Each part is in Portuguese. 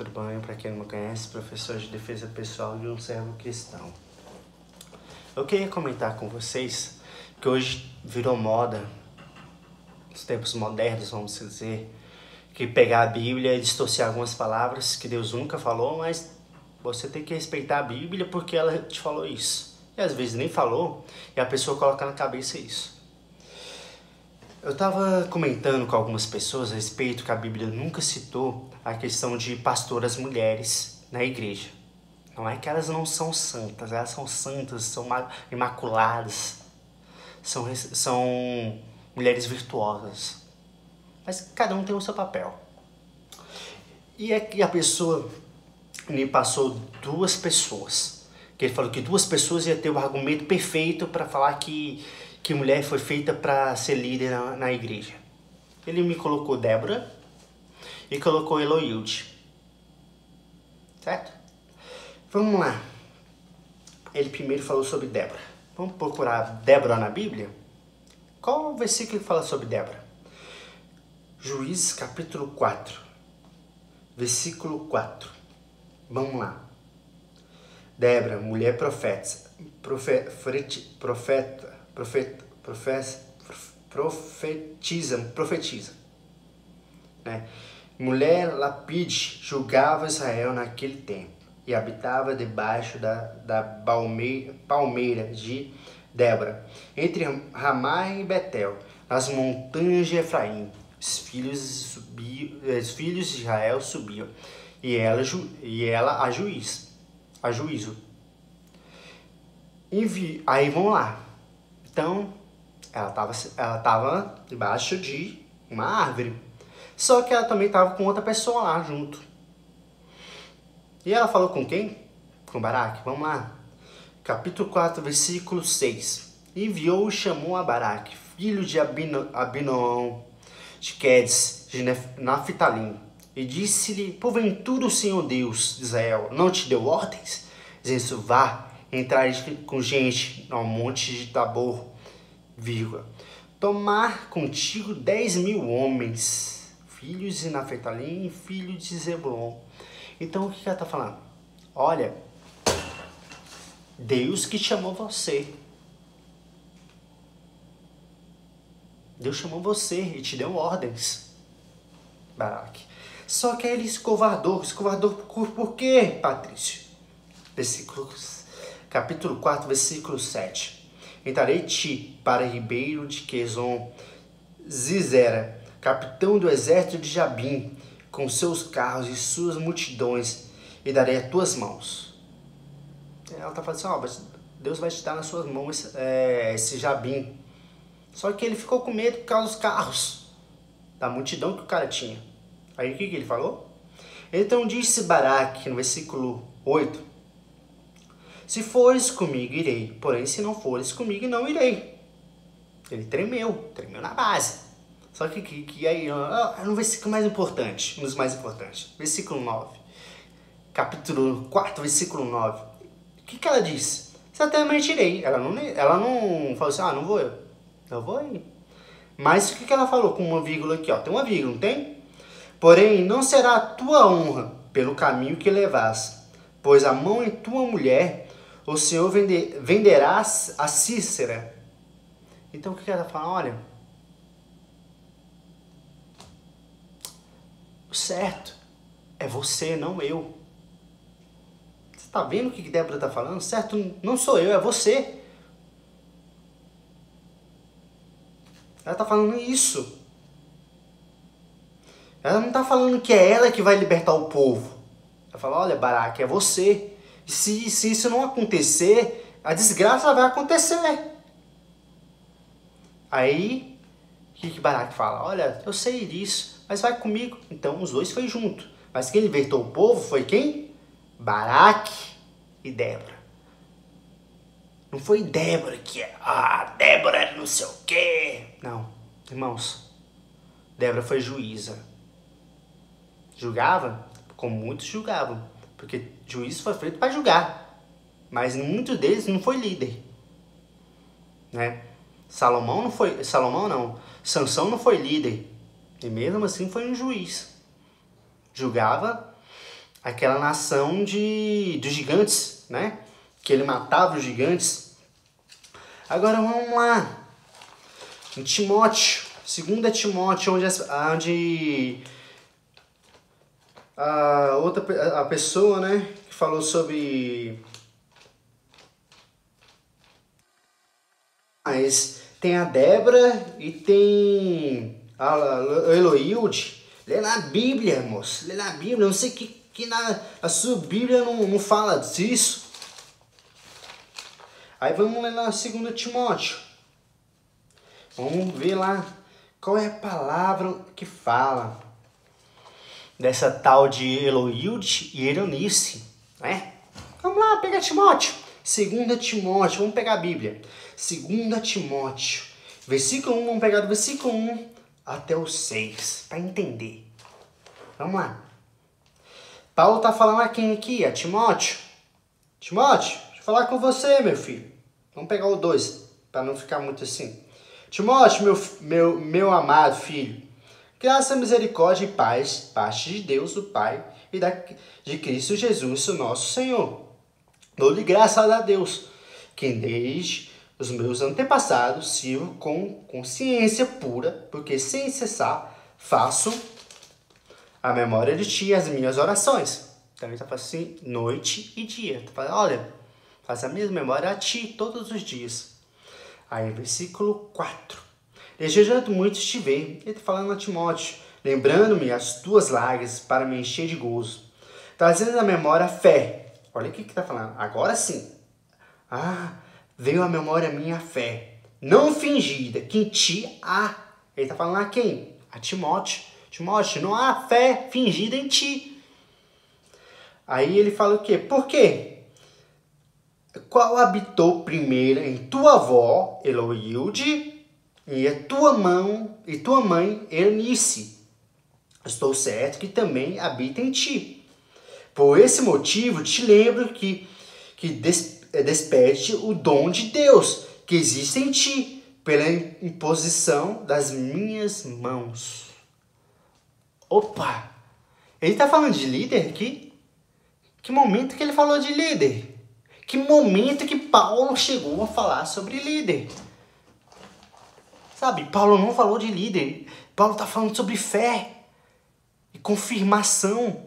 tudo bem? Para quem não me conhece, professor de defesa pessoal de um servo cristão. Eu queria comentar com vocês que hoje virou moda, nos tempos modernos, vamos dizer, que pegar a Bíblia e distorcer algumas palavras que Deus nunca falou, mas você tem que respeitar a Bíblia porque ela te falou isso. E às vezes nem falou e a pessoa coloca na cabeça isso. Eu estava comentando com algumas pessoas a respeito que a Bíblia nunca citou a questão de pastoras mulheres na igreja. Não é que elas não são santas, elas são santas, são imaculadas, são mulheres virtuosas. Mas cada um tem o seu papel. E é que a pessoa me passou duas pessoas. Que ele falou que duas pessoas iam ter o argumento perfeito para falar que mulher foi feita para ser líder na igreja. Ele me colocou Débora e colocou Eloilde. Certo? Vamos lá. Ele primeiro falou sobre Débora. Vamos procurar Débora na Bíblia? Qual o versículo que fala sobre Débora? Juízes capítulo 4. Versículo 4. Vamos lá. Débora, mulher profetiza. Né? Mulher Lapide julgava Israel naquele tempo e habitava debaixo da palmeira de Débora, entre Ramá e Betel, nas montanhas de Efraim. Os filhos de Israel subiam e ela a juízo. Aí vamos lá. Então, ela tava debaixo de uma árvore. Só que ela também estava com outra pessoa lá junto. E ela falou com quem? Com Baraque. Vamos lá. Capítulo 4, versículo 6. Enviou e chamou a Baraque, filho de Abinoão, de Quedes, de Naphtali, e disse-lhe: porventura o Senhor Deus de Israel não te deu ordens? Dizendo: vá, entrar com gente ao monte de Tabor, tomar contigo 10.000 homens, filhos de Naphtali e filhos de Zebulon. Então o que ela está falando? Olha, Deus que chamou você. Deus chamou você e te deu ordens, Baraque. Só que ele escovardou por quê, Patrício? Capítulo 4, versículo 7. Entrarei-te para ribeiro de Quezon, Zizera, capitão do exército de Jabim, com seus carros e suas multidões, e darei a tuas mãos. Ela está falando assim, Deus vai te dar nas suas mãos esse Jabim. Só que ele ficou com medo por causa dos carros, da multidão que o cara tinha. Aí o que ele falou? Então disse Baraque, no versículo 8, se fores comigo, irei. Porém, se não fores comigo, não irei. Ele tremeu na base. Só que aí, no versículo mais importante, um dos mais importantes, versículo 9. Capítulo 4, versículo 9. O que ela disse? Certamente irei. Ela não falou assim, não vou eu. Eu vou ir. Mas o que ela falou com uma vírgula aqui? Tem uma vírgula, não tem? Porém, não será a tua honra pelo caminho que levas, pois a mão em tua mulher o Senhor venderá a Cícera. Então o que ela fala? Olha, o certo é você, não eu. Você está vendo o que Débora está falando? Certo não sou eu, é você. Ela está falando isso. Ela não está falando que é ela que vai libertar o povo. Ela fala, olha, Baraque, é você. E se isso não acontecer, a desgraça vai acontecer. Aí, o que Baraque fala? Olha, eu sei disso, mas vai comigo. Então, os dois foi junto. Mas quem libertou o povo foi quem? Baraque e Débora. Não foi Débora que Débora não sei o quê. Não, irmãos. Débora foi juíza. Julgava? Como muitos julgavam. Porque juízo foi feito para julgar. Mas muitos deles não foi líder. Né? Sansão não foi líder. E mesmo assim foi um juiz. Julgava aquela nação dos gigantes, né? Que ele matava os gigantes. Agora vamos lá. Em Timóteo, 2 Timóteo, onde a pessoa, né, que falou sobre... Mas tem a Débora e tem a Eloilde. Lê na Bíblia, moço. Lê na Bíblia. Não sei que a sua Bíblia não fala disso. Aí vamos ler lá 2 Timóteo. Vamos ver lá qual é a palavra que fala dessa tal de Eloilde e Eunice, né? Vamos lá, pegar Timóteo. 2 Timóteo, vamos pegar a Bíblia. 2 Timóteo, versículo 1, vamos pegar do versículo 1 até o 6, para entender. Vamos lá. Paulo está falando a quem aqui? A Timóteo. Timóteo, deixa eu falar com você, meu filho. Vamos pegar o 2, para não ficar muito assim. Timóteo, meu amado filho, graça, misericórdia e paz, parte de Deus, o Pai, e de Cristo Jesus, o nosso Senhor. Dou-lhe graças a Deus, quem desde os meus antepassados sirvo com consciência pura, porque sem cessar faço a memória de ti as minhas orações. Então ele está falando assim, noite e dia. Tá falando, olha, faz a mesma memória a ti todos os dias. Aí, versículo 4. Desejando muito te ver, ele está falando a Timóteo, lembrando-me as tuas lágrimas para me encher de gozo, trazendo à memória a fé. Olha o que está falando, agora sim. Veio à memória minha fé, não fingida, que em ti há. Ele está falando a quem? A Timóteo. Timóteo, não há fé fingida em ti. Aí ele fala o quê? Por quê? Qual habitou primeiro em tua avó, Eloilde, e tua mãe, Eunice. Estou certo que também habita em ti. Por esse motivo, te lembro que despede o dom de Deus que existe em ti, pela imposição das minhas mãos. Opa! Ele está falando de líder aqui? Que momento que ele falou de líder? Que momento que Paulo chegou a falar sobre líder? Sabe, Paulo não falou de líder. Paulo está falando sobre fé e confirmação.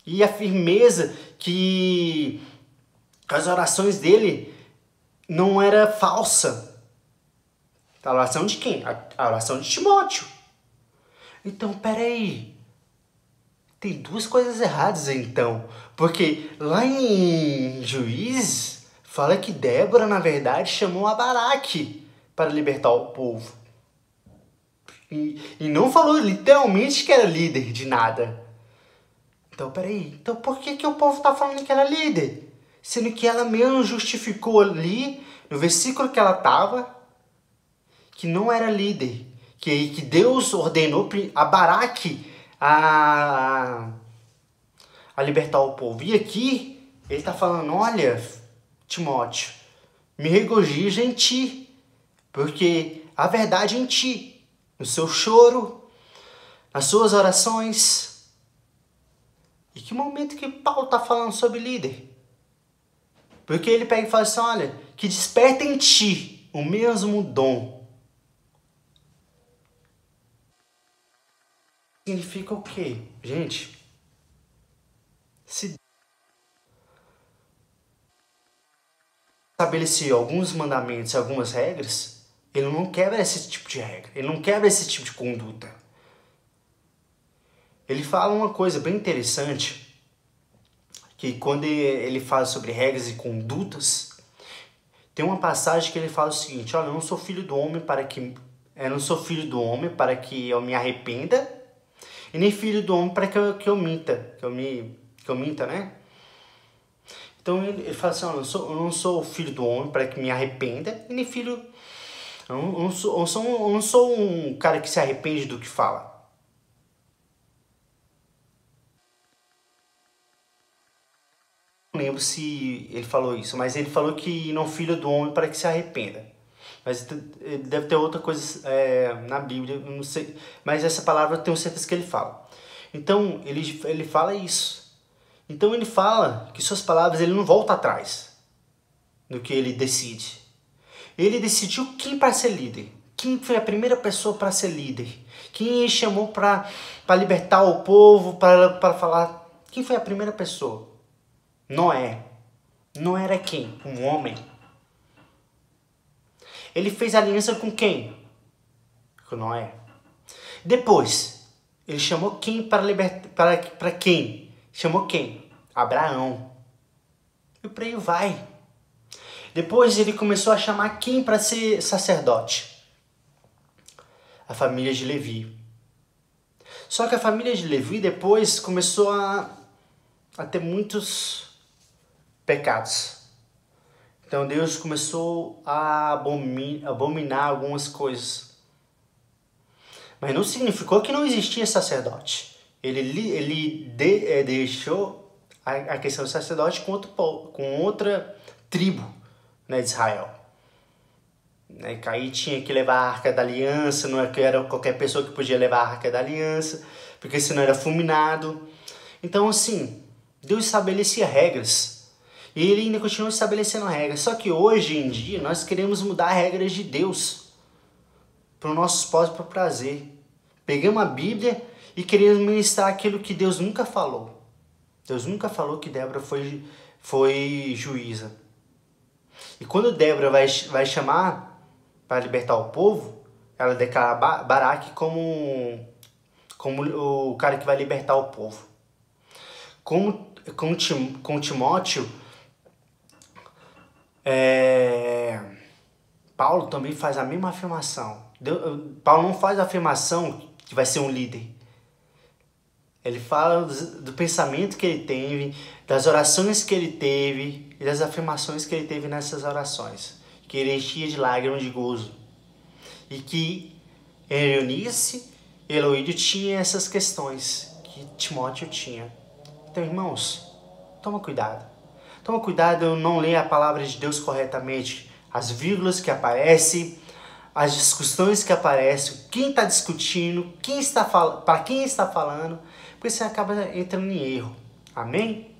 E a firmeza que as orações dele não era falsa. A oração de quem? A oração de Timóteo. Então, peraí. Tem duas coisas erradas, então. Porque lá em Juízes, fala que Débora, na verdade, chamou a Baraque para libertar o povo. E não falou literalmente que era líder de nada. Então, peraí. Então, por que o povo está falando que era líder? Sendo que ela mesmo justificou ali, no versículo que ela estava, que não era líder. Que Deus ordenou a Baraque a libertar o povo. E aqui, ele está falando, olha, Timóteo, me regozija em ti, porque a verdade é em ti, no seu choro, nas suas orações. E que momento que Paulo está falando sobre líder? Porque ele pega e fala assim, olha, que desperta em ti o mesmo dom. Significa o quê? Gente, se estabelecer alguns mandamentos, algumas regras, ele não quebra esse tipo de regra, ele não quebra esse tipo de conduta. Ele fala uma coisa bem interessante, que quando ele fala sobre regras e condutas, tem uma passagem que ele fala o seguinte, olha, eu não sou filho do homem para que eu me arrependa, e nem filho do homem para que eu minta, né? Então ele fala assim, olha, eu não sou filho do homem para que me arrependa, e nem filho... Eu não sou um cara que se arrepende do que fala. Não lembro se ele falou isso, mas ele falou que não filho do homem para que se arrependa. Mas deve ter outra coisa na Bíblia, não sei. Mas essa palavra eu tenho certeza que ele fala. Então, ele fala isso. Então, ele fala que suas palavras, ele não volta atrás no que ele decide. Ele decidiu quem para ser líder. Quem foi a primeira pessoa para ser líder. Quem ele chamou para libertar o povo, para falar. Quem foi a primeira pessoa? Noé. Noé era quem? Um homem. Ele fez aliança com quem? Com Noé. Depois, ele chamou quem para quem? Chamou quem? Abraão. E por aí vai. Depois ele começou a chamar quem para ser sacerdote? A família de Levi. Só que a família de Levi depois começou a ter muitos pecados. Então Deus começou a abominar algumas coisas. Mas não significou que não existia sacerdote. Ele deixou a questão do sacerdote com outra tribo, né, de Israel. Caí tinha que levar a Arca da Aliança, não era qualquer pessoa que podia levar a Arca da Aliança, porque senão era fulminado. Então assim, Deus estabelecia regras. E ele ainda continua estabelecendo regras. Só que hoje em dia nós queremos mudar as regras de Deus para o nosso próprio prazer. Pegamos a Bíblia e queremos ministrar aquilo que Deus nunca falou. Deus nunca falou que Débora foi juíza. E quando Débora vai chamar para libertar o povo, ela declara Baraque como o cara que vai libertar o povo. Com Timóteo, Paulo também faz a mesma afirmação. Paulo não faz a afirmação que vai ser um líder. Ele fala do pensamento que ele teve, das orações que ele teve e das afirmações que ele teve nessas orações. Que ele enchia de lágrimas de gozo. E que Eunice e Eloídio tinham essas questões que Timóteo tinha. Então, irmãos, toma cuidado. Toma cuidado em não ler a palavra de Deus corretamente. As vírgulas que aparecem, as discussões que aparecem, quem está discutindo, para quem está falando, porque você acaba entrando em erro. Amém?